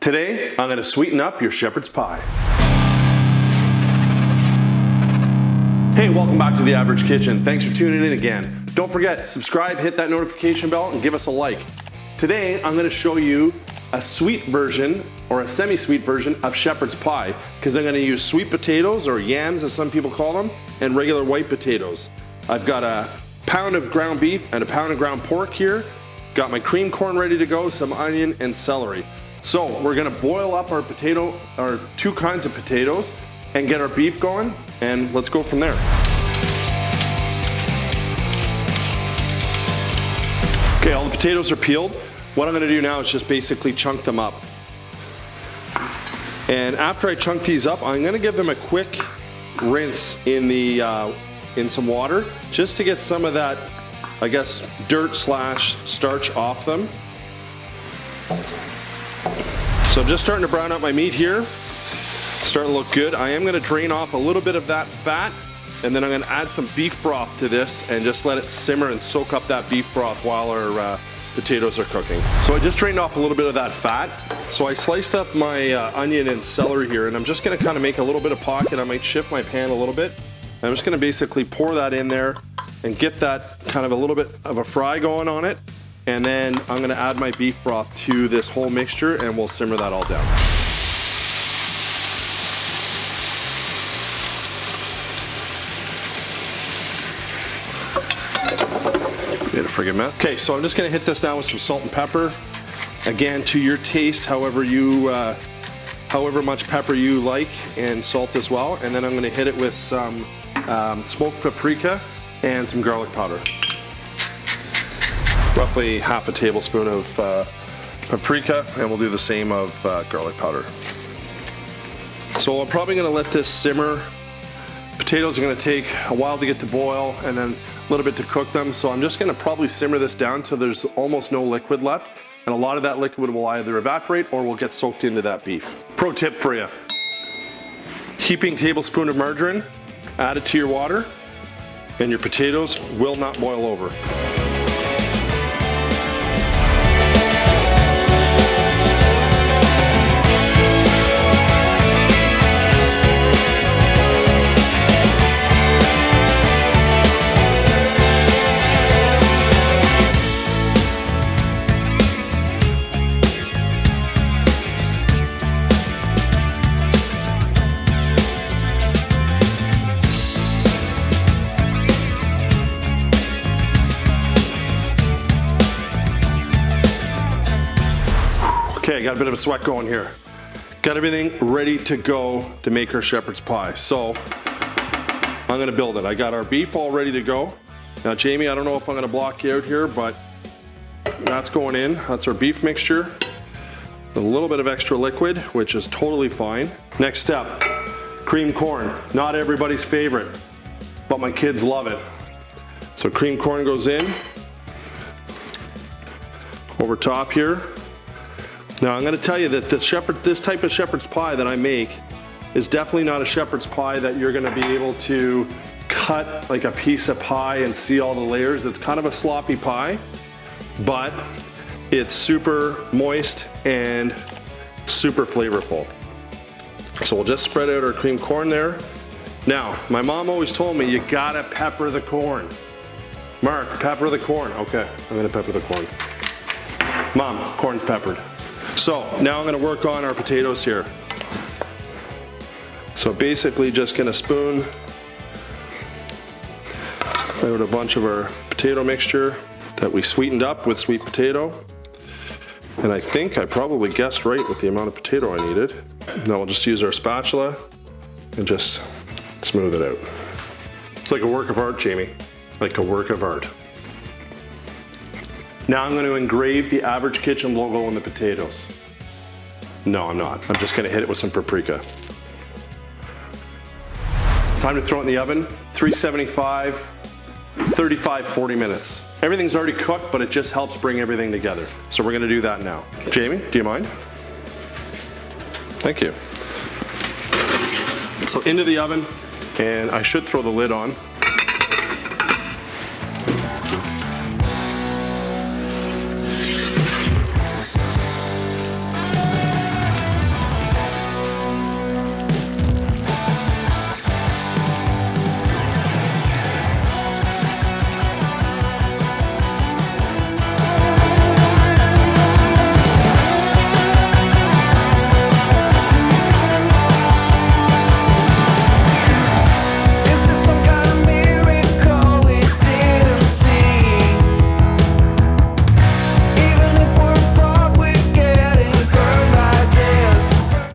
Today, I'm gonna sweeten up your shepherd's pie. Hey, welcome back to The Average Kitchen. Thanks for tuning in again. Don't forget, subscribe, hit that notification bell, and give us a like. Today, I'm gonna show you a sweet version, or a semi-sweet version of shepherd's pie, because I'm gonna use sweet potatoes, or yams as some people call them, and regular white potatoes. I've got a pound of ground beef and a pound of ground pork here. Got my cream corn ready to go, some onion and celery. So we're gonna boil up our two kinds of potatoes and get our beef going, and let's go from there. Okay, all the potatoes are peeled. What I'm gonna do now is just basically chunk them up. And after I chunk these up, I'm gonna give them a quick rinse in some water, just to get some of that, I guess, dirt / starch off them. So I'm just starting to brown up my meat here. Starting to look good. I am gonna drain off a little bit of that fat, and then I'm gonna add some beef broth to this and just let it simmer and soak up that beef broth while our potatoes are cooking. So I just drained off a little bit of that fat. So I sliced up my onion and celery here, and I'm just gonna kind of make a little bit of pocket. I might shift my pan a little bit. I'm just gonna basically pour that in there and get that kind of a little bit of a fry going on it. And then I'm gonna add my beef broth to this whole mixture, and we'll simmer that all down. Made a friggin' mess. Okay, so I'm just gonna hit this down with some salt and pepper. Again, to your taste, however much pepper you like, and salt as well. And then I'm gonna hit it with some smoked paprika and some garlic powder. Roughly half a tablespoon of paprika, and we'll do the same of garlic powder. So I'm probably gonna let this simmer. Potatoes are gonna take a while to get to boil, and then a little bit to cook them. So I'm just gonna probably simmer this down until there's almost no liquid left. And a lot of that liquid will either evaporate or will get soaked into that beef. Pro tip for you. Heaping tablespoon of margarine, add it to your water, and your potatoes will not boil over. Okay, got a bit of a sweat going here. Got everything ready to go to make our shepherd's pie. So I'm gonna build it. I got our beef all ready to go. Now Jamie, I don't know if I'm gonna block you out here, but that's going in. That's our beef mixture. A little bit of extra liquid, which is totally fine. Next step, cream corn. Not everybody's favorite, but my kids love it. So cream corn goes in over top here. Now I'm going to tell you that this type of shepherd's pie that I make is definitely not a shepherd's pie that you're going to be able to cut like a piece of pie and see all the layers. It's kind of a sloppy pie, but it's super moist and super flavorful. So we'll just spread out our cream corn there. Now, my mom always told me you gotta pepper the corn. Mark, pepper the corn. Okay, I'm gonna pepper the corn. Mom, corn's peppered. So now I'm gonna work on our potatoes here. So basically just gonna spoon out a bunch of our potato mixture that we sweetened up with sweet potato. And I think I probably guessed right with the amount of potato I needed. Now we'll just use our spatula and just smooth it out. It's like a work of art, Jamie. Like a work of art. Now I'm going to engrave the Average Kitchen logo on the potatoes. No, I'm not. I'm just going to hit it with some paprika. Time to throw it in the oven. 375, 35, 40 minutes. Everything's already cooked, but it just helps bring everything together. So we're going to do that now. Jamie, do you mind? Thank you. So into the oven, and I should throw the lid on.